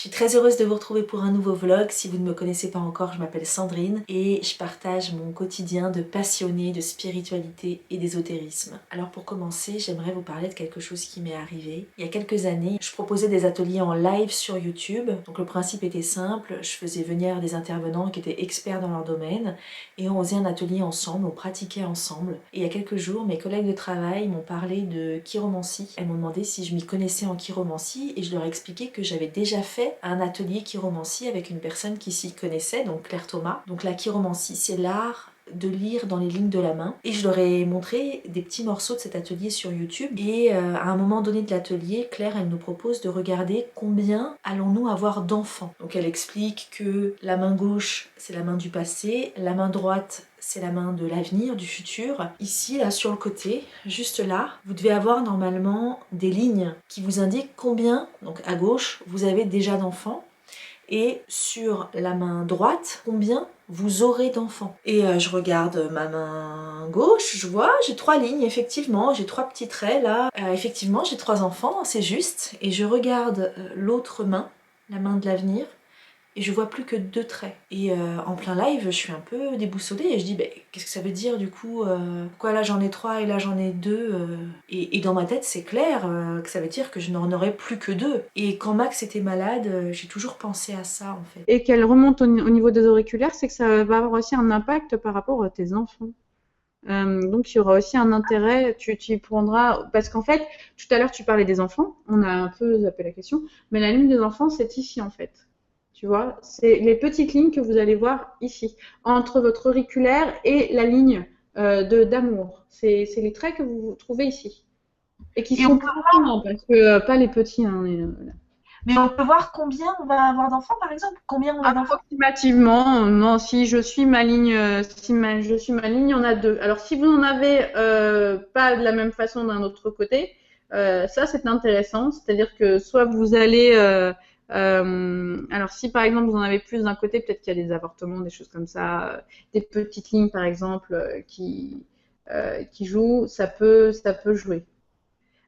Je suis très heureuse de vous retrouver pour un nouveau vlog. Si vous ne me connaissez pas encore, je m'appelle Sandrine et je partage mon quotidien de passionnée de spiritualité et d'ésotérisme. Alors pour commencer, j'aimerais vous parler de quelque chose qui m'est arrivé. Il y a quelques années, je proposais des ateliers en live sur YouTube. Donc le principe était simple, je faisais venir des intervenants qui étaient experts dans leur domaine et on faisait un atelier ensemble, on pratiquait ensemble. Et il y a quelques jours, mes collègues de travail m'ont parlé de chiromancie. Elles m'ont demandé si je m'y connaissais en chiromancie et je leur ai expliqué que j'avais déjà fait un atelier chiromancie avec une personne qui s'y connaissait, donc Claire Thomas. Donc la chiromancie, c'est l'art de lire dans les lignes de la main et je leur ai montré des petits morceaux de cet atelier sur YouTube et à un moment donné de l'atelier, Claire elle nous propose de regarder combien allons-nous avoir d'enfants. Donc elle explique que la main gauche c'est la main du passé, la main droite c'est la main de l'avenir, du futur. Ici, là, sur le côté, juste là, vous devez avoir normalement des lignes qui vous indiquent combien, donc à gauche, vous avez déjà d'enfants. Et sur la main droite, combien vous aurez d'enfants. Et je regarde ma main gauche, je vois, j'ai 3 lignes, effectivement, j'ai 3 petits traits là. Effectivement, j'ai 3 enfants, c'est juste. Et je regarde l'autre main, la main de l'avenir, et je vois plus que 2 traits. Et en plein live, je suis un peu déboussolée et je dis qu'est-ce que ça veut dire du coup pourquoi là j'en ai 3 et là j'en ai 2 et dans ma tête c'est clair que ça veut dire que je n'en aurais plus que 2. Et quand Max était malade, j'ai toujours pensé à ça en fait. Et qu'elle remonte au niveau des auriculaires, c'est que ça va avoir aussi un impact par rapport à tes enfants. Donc il y aura aussi un intérêt, tu y prendras, parce qu'en fait, tout à l'heure tu parlais des enfants, on a un peu zappé la question, mais la ligne des enfants c'est ici en fait. Tu vois, c'est les petites lignes que vous allez voir ici, entre votre auriculaire et la ligne d'amour. C'est les traits que vous trouvez ici. Et qui Et on sont peut, plus grands, parce que pas les petits. Hein, mais on peut voir combien on va avoir d'enfants par exemple. Combien on a d'enfants? approximativement, non, si je suis ma ligne, je suis ma ligne, il y en a 2. Alors, si vous en avez pas de la même façon d'un autre côté, ça c'est intéressant. C'est-à-dire que soit vous allez, alors si par exemple vous en avez plus d'un côté, peut-être qu'il y a des avortements, des choses comme ça, des petites lignes par exemple qui jouent, ça peut jouer.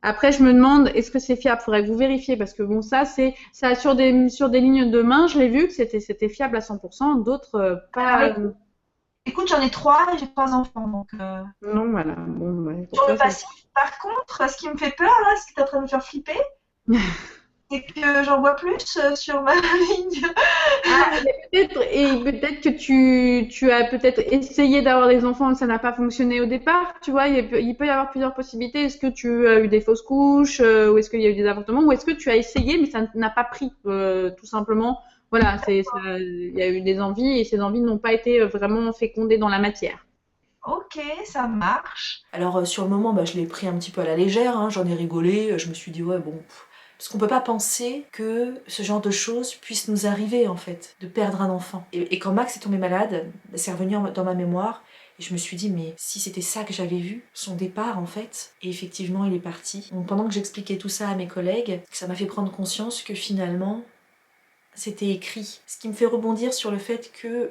Après, je me demande, est-ce que c'est fiable? Faudrait que vous vérifiez parce que bon, ça sur des lignes de main, je l'ai vu que c'était fiable à 100%, d'autres Alors pas. écoute, j'en ai 3 et j'ai 3 enfants donc Non, voilà. Bon, ouais, pour sur le toi, ça. passif, par contre, ce qui me fait peur là, ce qui est en train de me faire flipper, c'est que j'en vois plus sur ma ligne. Ah, peut-être que tu as peut-être essayé d'avoir des enfants et ça n'a pas fonctionné au départ. Tu vois, il peut y avoir plusieurs possibilités. Est-ce que tu as eu des fausses couches ou est-ce qu'il y a eu des avortements ou est-ce que tu as essayé mais ça n'a pas pris tout simplement. Voilà, il y a eu des envies et ces envies n'ont pas été vraiment fécondées dans la matière. Ok, ça marche. Alors sur le moment, je l'ai pris un petit peu à la légère, hein, j'en ai rigolé, je me suis dit ouais bon, parce qu'on peut pas penser que ce genre de choses puisse nous arriver en fait, de perdre un enfant. Et quand Max est tombé malade, c'est revenu dans ma mémoire, et je me suis dit mais si c'était ça que j'avais vu, son départ en fait, et effectivement il est parti. Donc pendant que j'expliquais tout ça à mes collègues, ça m'a fait prendre conscience que finalement c'était écrit. Ce qui me fait rebondir sur le fait que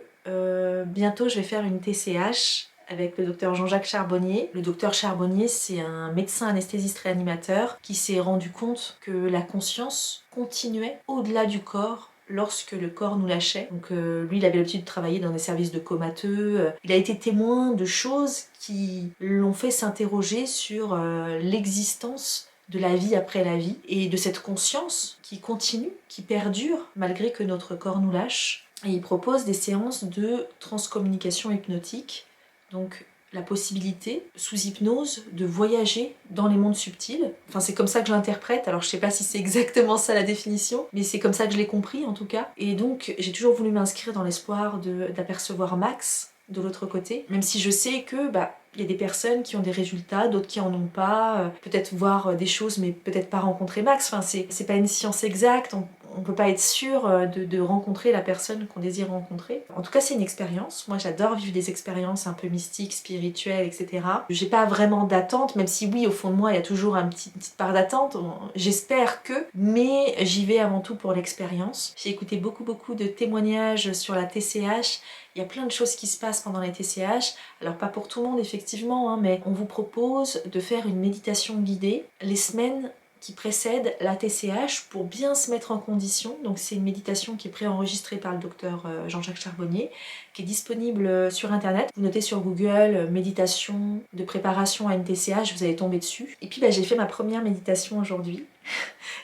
bientôt je vais faire une TCH avec le docteur Jean-Jacques Charbonnier. Le docteur Charbonnier, c'est un médecin anesthésiste réanimateur qui s'est rendu compte que la conscience continuait au-delà du corps lorsque le corps nous lâchait. Donc lui, il avait l'habitude de travailler dans des services de comateux. Il a été témoin de choses qui l'ont fait s'interroger sur l'existence de la vie après la vie et de cette conscience qui continue, qui perdure malgré que notre corps nous lâche. Et il propose des séances de transcommunication hypnotique, donc la possibilité, sous hypnose, de voyager dans les mondes subtils. Enfin, c'est comme ça que je l'interprète, alors je sais pas si c'est exactement ça la définition, mais c'est comme ça que je l'ai compris en tout cas. Et donc, j'ai toujours voulu m'inscrire dans l'espoir d'apercevoir Max de l'autre côté, même si je sais que il y a des personnes qui ont des résultats, d'autres qui en ont pas, peut-être voir des choses mais peut-être pas rencontrer Max, enfin c'est pas une science exacte, on peut pas être sûr de rencontrer la personne qu'on désire rencontrer. En tout cas c'est une expérience, moi j'adore vivre des expériences un peu mystiques, spirituelles, etc. J'ai pas vraiment d'attente, même si oui au fond de moi il y a toujours une petite part d'attente, j'espère que, mais j'y vais avant tout pour l'expérience. J'ai écouté beaucoup de témoignages sur la TCH. Il y a plein de choses qui se passent pendant les TCH, alors pas pour tout le monde effectivement, hein, mais on vous propose de faire une méditation guidée les semaines qui précède la TCH pour bien se mettre en condition. Donc c'est une méditation qui est préenregistrée par le docteur Jean-Jacques Charbonnier, qui est disponible sur internet. Vous notez sur Google méditation de préparation à une TCH, vous allez tomber dessus. Et puis j'ai fait ma première méditation aujourd'hui.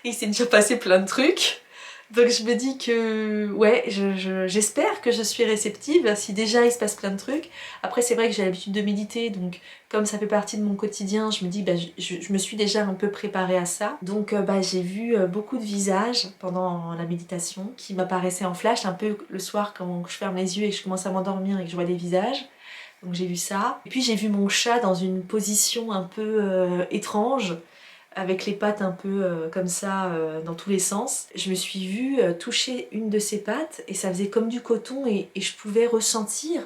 Et il s'est déjà passé plein de trucs. Donc je me dis que ouais, j'espère que je suis réceptive, si déjà il se passe plein de trucs. Après c'est vrai que j'ai l'habitude de méditer, donc comme ça fait partie de mon quotidien, je me dis je me suis déjà un peu préparée à ça. Donc j'ai vu beaucoup de visages pendant la méditation qui m'apparaissaient en flash, un peu le soir quand je ferme les yeux et que je commence à m'endormir et que je vois des visages. Donc j'ai vu ça. Et puis j'ai vu mon chat dans une position un peu étrange, avec les pattes un peu comme ça dans tous les sens. Je me suis vue toucher une de ses pattes et ça faisait comme du coton et je pouvais ressentir,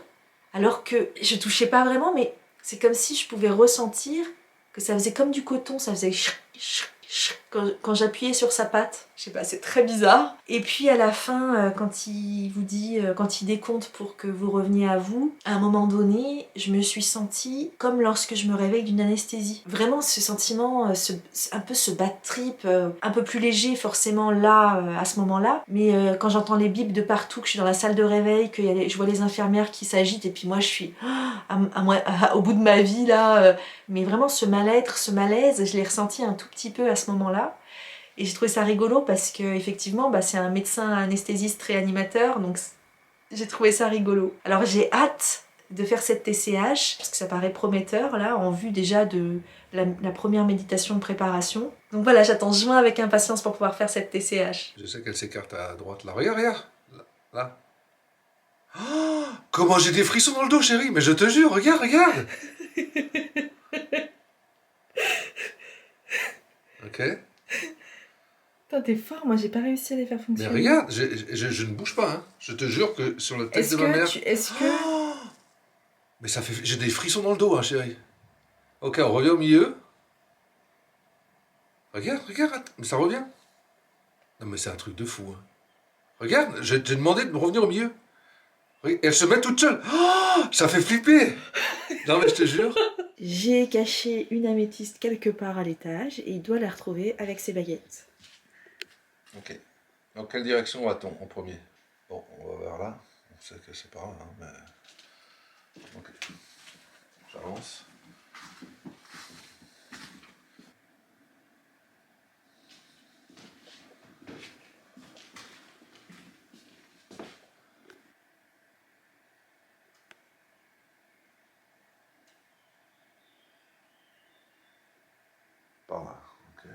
alors que je touchais pas vraiment, mais c'est comme si je pouvais ressentir que ça faisait comme du coton, ça faisait quand j'appuyais sur sa patte. Je sais pas, c'est très bizarre. Et puis à la fin, quand il vous dit, quand il décompte pour que vous reveniez à vous, à un moment donné, je me suis sentie comme lorsque je me réveille d'une anesthésie. Vraiment ce sentiment, un peu ce bad trip, un peu plus léger forcément là, à ce moment-là. Mais quand j'entends les bips de partout, que je suis dans la salle de réveil, que je vois les infirmières qui s'agitent, et puis moi je suis au bout de ma vie là. Mais vraiment ce mal-être, ce malaise, je l'ai ressenti un tout petit peu à ce moment-là. Et j'ai trouvé ça rigolo parce que effectivement, c'est un médecin anesthésiste réanimateur, donc j'ai trouvé ça rigolo. Alors j'ai hâte de faire cette TCH parce que ça paraît prometteur là, en vue déjà de la première méditation de préparation. Donc voilà, j'attends juin avec impatience pour pouvoir faire cette TCH. Je sais qu'elle s'écarte à droite là. Regarde, regarde. Là. Oh, comment j'ai des frissons dans le dos, chérie. Mais je te jure, regarde, regarde. Ok. Putain, t'es fort, moi j'ai pas réussi à les faire fonctionner. Mais regarde, je ne bouge pas. Hein. Je te jure que sur la tête de ma mère... Est-ce que... Oh, mais ça fait... J'ai des frissons dans le dos, hein, chérie. Ok, on revient au milieu. Regarde, regarde. Mais ça revient. Non, mais c'est un truc de fou. Hein. Regarde, j'ai demandé de me revenir au milieu. Et elle se met toute seule. Oh, ça fait flipper. Non, mais je te jure. J'ai caché une améthyste quelque part à l'étage et il doit la retrouver avec ses baguettes. Ok. Dans quelle direction va-t-on en premier? Bon, on va vers là. On sait que c'est pas grave, hein, mais... Ok. J'avance. Par là, ok.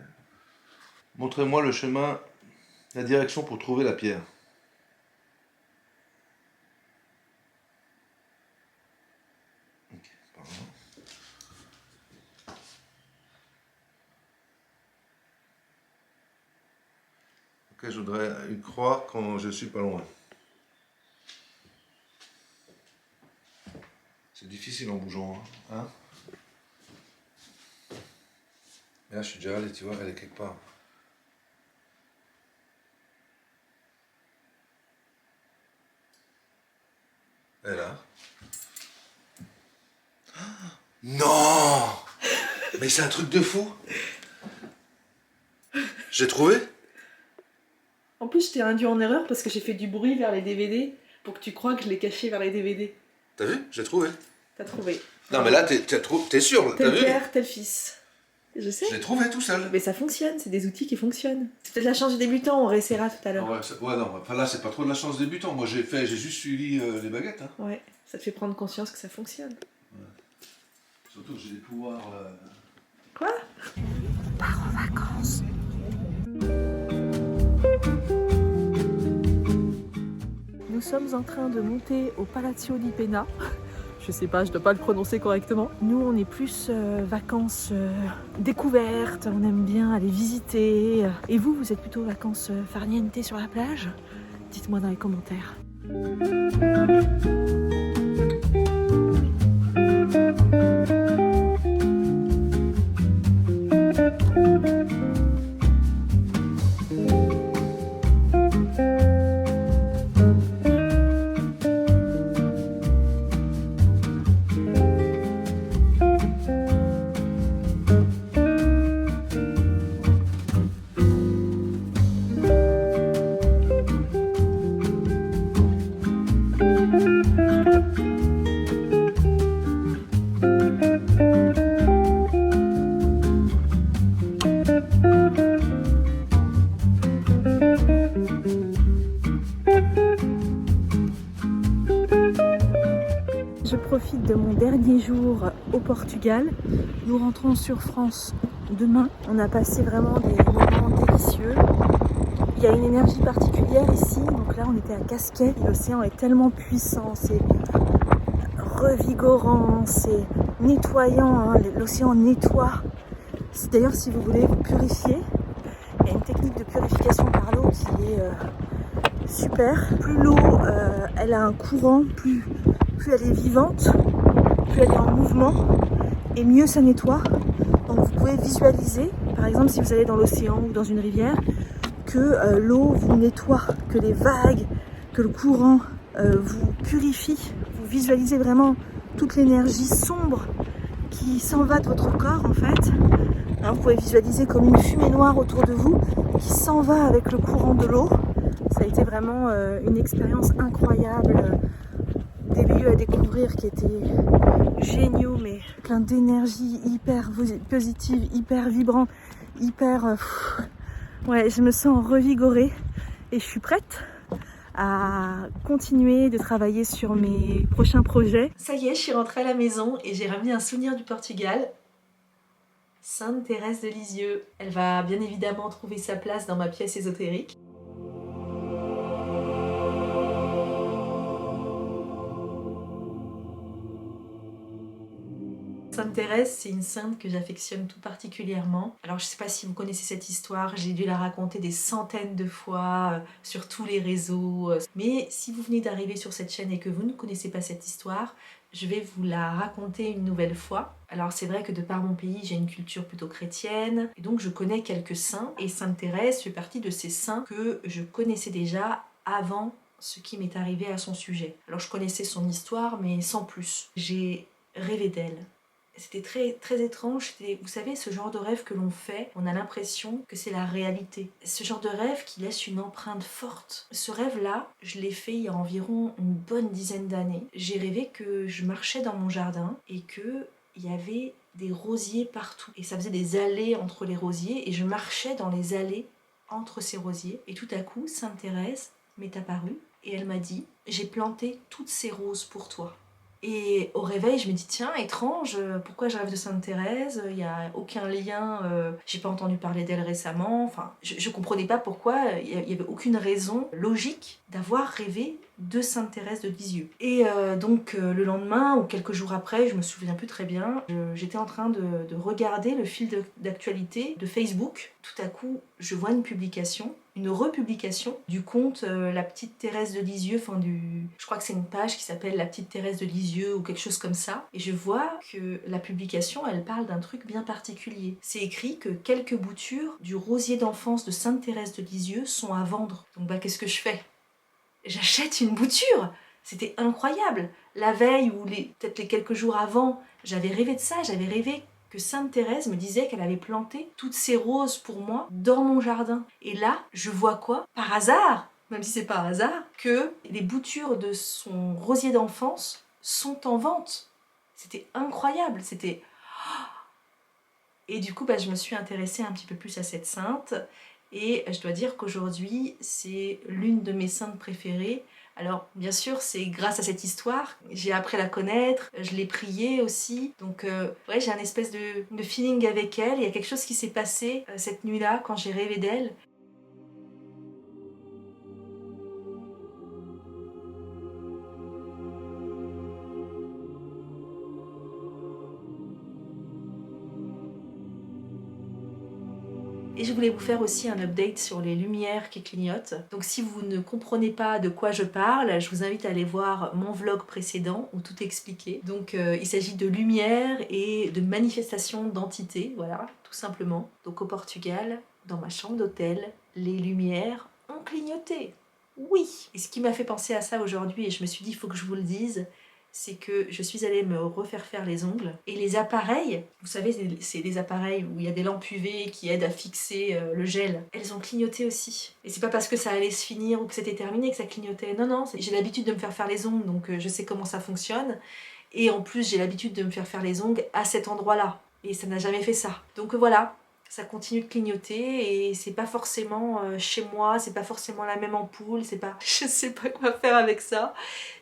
Montrez-moi le chemin, la direction pour trouver la pierre. Ok, par là. Ok, je voudrais une croix quand je suis pas loin. C'est difficile en bougeant, hein? Mais là, je suis déjà allé, tu vois, elle est quelque part. Elle est là. Non! Mais c'est un truc de fou! J'ai trouvé? En plus, je t'ai induit en erreur parce que j'ai fait du bruit vers les DVD pour que tu crois que je l'ai caché vers les DVD. T'as vu? J'ai trouvé. T'as trouvé. Non, mais là, t'es sûr, t'as Tel vu? père, tel fils. Je sais. Je l'ai trouvé tout seul. Mais ça fonctionne, c'est des outils qui fonctionnent. C'est peut-être la chance du débutant, on réessayera tout à l'heure. Ouais, non, enfin là, c'est pas trop de la chance débutant. Moi, j'ai juste suivi les baguettes. Hein. Ouais, ça te fait prendre conscience que ça fonctionne. Ouais. Surtout que j'ai des pouvoirs. Quoi? On part en vacances. Nous sommes en train de monter au Palazzo di Pena. Je sais pas, je dois pas le prononcer correctement. Nous, on est plus vacances découvertes, on aime bien aller visiter. Et vous, vous êtes plutôt vacances farniente sur la plage? Dites-moi dans les commentaires. Je profite de mon dernier jour au Portugal. Nous rentrons sur France demain. On a passé vraiment des moments délicieux. Il y a une énergie particulière ici. Donc là, on était à Casquet. L'océan est tellement puissant, c'est revigorant, c'est nettoyant. Hein. L'océan nettoie. D'ailleurs, si vous voulez vous purifier, il y a une technique de purification par l'eau qui est super. Plus l'eau elle a un courant, plus elle est vivante, plus elle est en mouvement, et mieux ça nettoie. Donc vous pouvez visualiser, par exemple si vous allez dans l'océan ou dans une rivière, que l'eau vous nettoie, que les vagues, que le courant vous purifie. Vous visualisez vraiment toute l'énergie sombre qui s'en va de votre corps en fait. Alors, vous pouvez visualiser comme une fumée noire autour de vous qui s'en va avec le courant de l'eau. Ça a été vraiment une expérience incroyable. Des lieux à découvrir qui étaient géniaux, mais plein d'énergie, hyper positive, hyper vibrant, hyper... Ouais, je me sens revigorée et je suis prête à continuer de travailler sur mes prochains projets. Ça y est, je suis rentrée à la maison et j'ai ramené un souvenir du Portugal. Sainte Thérèse de Lisieux. Elle va bien évidemment trouver sa place dans ma pièce ésotérique. Sainte Thérèse, c'est une sainte que j'affectionne tout particulièrement. Alors je ne sais pas si vous connaissez cette histoire, j'ai dû la raconter des centaines de fois sur tous les réseaux. Mais si vous venez d'arriver sur cette chaîne et que vous ne connaissez pas cette histoire, je vais vous la raconter une nouvelle fois. Alors c'est vrai que de par mon pays, j'ai une culture plutôt chrétienne, et donc je connais quelques saints. Et Sainte Thérèse fait partie de ces saints que je connaissais déjà avant ce qui m'est arrivé à son sujet. Alors je connaissais son histoire, mais sans plus. J'ai rêvé d'elle. C'était très étrange. Vous savez, ce genre de rêve que l'on fait, on a l'impression que c'est la réalité. Ce genre de rêve qui laisse une empreinte forte. Ce rêve-là, je l'ai fait il y a environ une bonne dizaine d'années. J'ai rêvé que je marchais dans mon jardin et qu'il y avait des rosiers partout. Et ça faisait des allées entre les rosiers et je marchais dans les allées entre ces rosiers. Et tout à coup, Sainte Thérèse m'est apparue et elle m'a dit « J'ai planté toutes ces roses pour toi ». Et au réveil, je me dis, tiens, étrange, pourquoi je rêve de Sainte Thérèse? Il n'y a aucun lien, j'ai pas entendu parler d'elle récemment. Enfin, je comprenais pas pourquoi, il y avait aucune raison logique d'avoir rêvé de Sainte Thérèse de Lisieux. Et donc le lendemain, ou quelques jours après, je me souviens plus très bien, j'étais en train de regarder le fil d'actualité de Facebook. Tout à coup, je vois une publication, une republication du compte La Petite Thérèse de Lisieux, je crois que c'est une page qui s'appelle La Petite Thérèse de Lisieux ou quelque chose comme ça. Et je vois que la publication, elle parle d'un truc bien particulier. C'est écrit que quelques boutures du rosier d'enfance de Sainte Thérèse de Lisieux sont à vendre. Donc qu'est-ce que je fais? J'achète une bouture. C'était incroyable. La veille ou peut-être les quelques jours avant, j'avais rêvé de ça, j'avais rêvé que Sainte Thérèse me disait qu'elle avait planté toutes ces roses pour moi dans mon jardin. Et là, je vois quoi? Par hasard, même si c'est par hasard, que les boutures de son rosier d'enfance sont en vente. C'était incroyable, c'était... Et du coup, je me suis intéressée un petit peu plus à cette sainte. Et je dois dire qu'aujourd'hui, c'est l'une de mes saintes préférées. Alors, bien sûr, c'est grâce à cette histoire. J'ai appris à la connaître, je l'ai priée aussi. Donc, ouais, j'ai un espèce de feeling avec elle. Il y a quelque chose qui s'est passé cette nuit-là, quand j'ai rêvé d'elle. Et je voulais vous faire aussi un update sur les lumières qui clignotent. Donc si vous ne comprenez pas de quoi je parle, je vous invite à aller voir mon vlog précédent où tout est expliqué. Donc il s'agit de lumière et de manifestation d'entités, voilà, tout simplement. Donc au Portugal, dans ma chambre d'hôtel, les lumières ont clignoté. Oui. Et ce qui m'a fait penser à ça aujourd'hui, et je me suis dit, il faut que je vous le dise, c'est que je suis allée me refaire faire les ongles et les appareils, vous savez, c'est des appareils où il y a des lampes UV qui aident à fixer le gel, elles ont clignoté aussi. Et c'est pas parce que ça allait se finir ou que c'était terminé que ça clignotait, non, non, j'ai l'habitude de me faire les ongles, donc je sais comment ça fonctionne. Et en plus, j'ai l'habitude de me faire les ongles à cet endroit-là. Et ça n'a jamais fait ça. Donc voilà, ça continue de clignoter et c'est pas forcément chez moi, c'est pas forcément la même ampoule, c'est pas... Je sais pas quoi faire avec ça.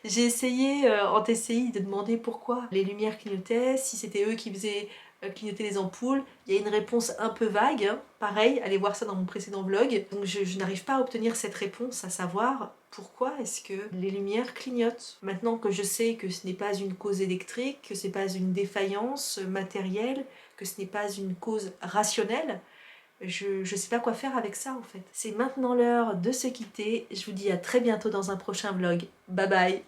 J'ai essayé en TCI de demander pourquoi les lumières clignotaient, si c'était eux qui faisaient clignoter les ampoules. Il y a une réponse un peu vague, hein. Pareil, allez voir ça dans mon précédent vlog. Donc je n'arrive pas à obtenir cette réponse, à savoir pourquoi est-ce que les lumières clignotent. Maintenant que je sais que ce n'est pas une cause électrique, que ce n'est pas une défaillance matérielle, que ce n'est pas une cause rationnelle, je ne sais pas quoi faire avec ça en fait. C'est maintenant l'heure de se quitter. Je vous dis à très bientôt dans un prochain vlog. Bye bye!